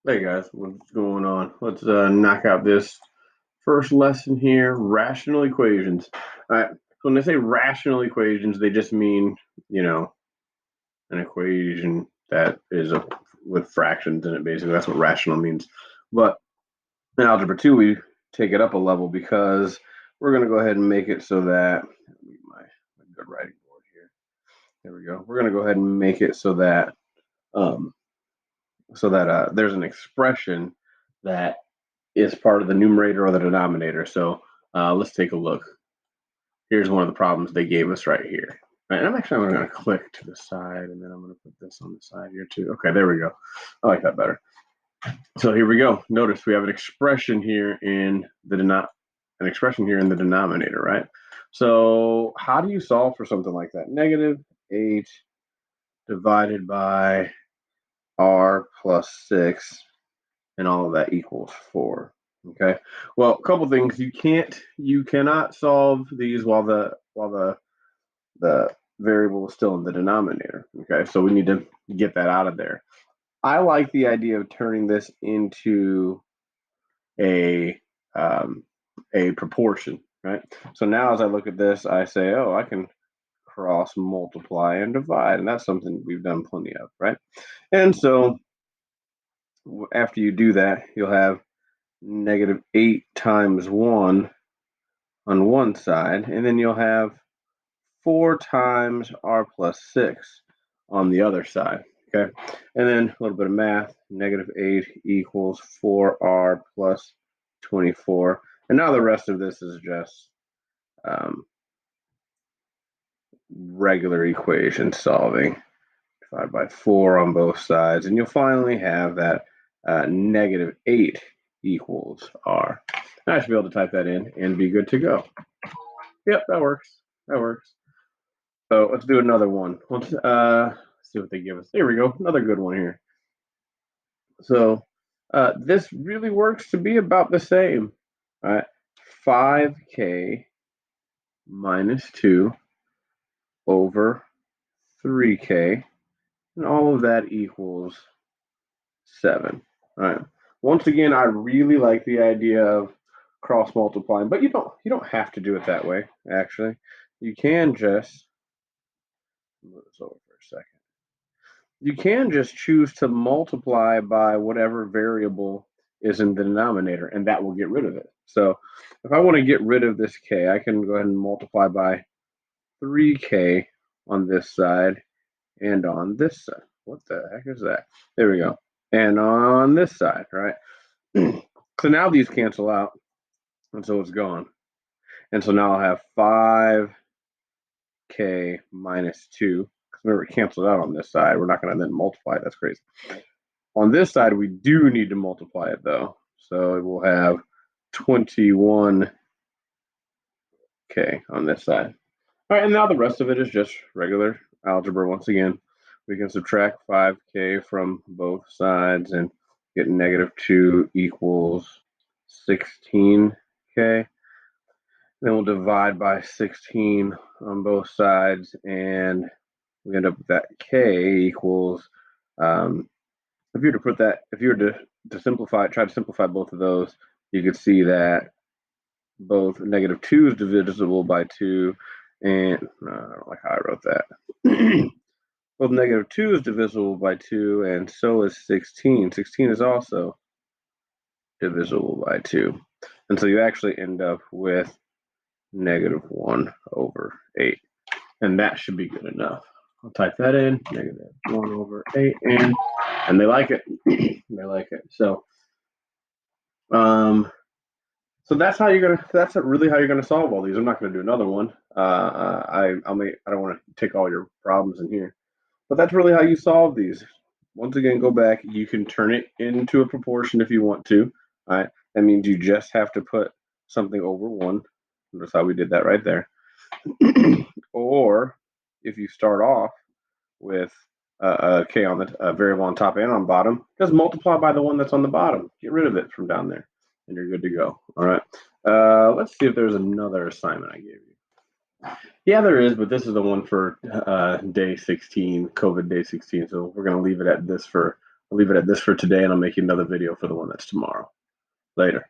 Hey guys, what's going on? Let's knock out this first lesson here, rational equations. All right, so when they say rational equations, they just mean, you know, an equation that is with fractions in it, basically. That's what rational means. But in Algebra 2, we take it up a level because we're going to go ahead and make it so that, my good writing board here. There we go. We're going to go ahead and make it um, so that there's an expression that is part of the numerator or the denominator. So let's take a look. Here's one of the problems they gave us right here. Right, and I'm actually going to click to the side, and then I'm going to put this on the side here too. Okay, there we go. I like that better. So here we go. Notice we have an expression here in the denominator, right? So how do you solve for something like that? Negative 8 divided by r plus 6, and all of that equals 4. Okay. Well, a couple things. You cannot solve these while the variable is still in the denominator. Okay. So we need to get that out of there. I like the idea of turning this into a um, a proportion, right? So now as I look at this, I say, oh, I can cross multiply and divide, and that's something we've done plenty of, right? And so after you do that, you'll have negative 8 times 1 on one side, and then you'll have 4 times r plus 6 on the other side. Okay, and then a little bit of math. Negative 8 equals 4r plus 24. And now the rest of this is just um, regular equation solving. Divide by 4 on both sides, and you'll finally have that negative 8 equals r. I should be able to type that in and be good to go. Yep, that works. That works. So let's do another one. Let's see what they give us. There we go. Another good one here. So this really works to be about the same. All right. 5k minus 2 over 3k, and all of that equals 7. All right. Once again, I really like the idea of cross multiplying, but you don't have to do it that way. Actually, you can just move this over for a second. You can just choose to multiply by whatever variable is in the denominator, and that will get rid of it. So if I want to get rid of this k, I can go ahead and multiply by 3k on this side and on this side. What the heck is that? There we go. And on this side, right? So now these cancel out, and so it's gone. And so now I'll have 5k minus 2. Because remember, it canceled out on this side. We're not going to then multiply. That's crazy. On this side, we do need to multiply it, though. So we'll have 21k on this side. All right, and now the rest of it is just regular algebra once again. We can subtract 5k from both sides and get negative 2 equals 16k. Then we'll divide by 16 on both sides, and we end up with that k equals, if you were to put that, if you were to simplify, try to simplify both of those, you could see that both negative 2 is divisible by 2, and I don't like how I wrote that. Both negative 2 is divisible by 2, and so is 16. 16 is also divisible by 2. And so you actually end up with negative 1 over 8. And that should be good enough. I'll type that in, negative 1 over 8, and they like it. They like it. Um, so that's how you're gonna. That's really how you're gonna solve all these. I'm not gonna do another one. I don't want to take all your problems in here, but that's really how you solve these. Once again, go back. You can turn it into a proportion if you want to. All right. That means you just have to put something over 1. That's how we did that right there. Or if you start off with a k on the variable on top and on bottom, just multiply by the one that's on the bottom. Get rid of it from down there, and you're good to go. All right. Let's see if there's another assignment I gave you. Yeah, there is, but this is the one for day 16, COVID day 16. So we're going to leave it at this for I'll leave it at this for today, and I'll make you another video for the one that's tomorrow. Later.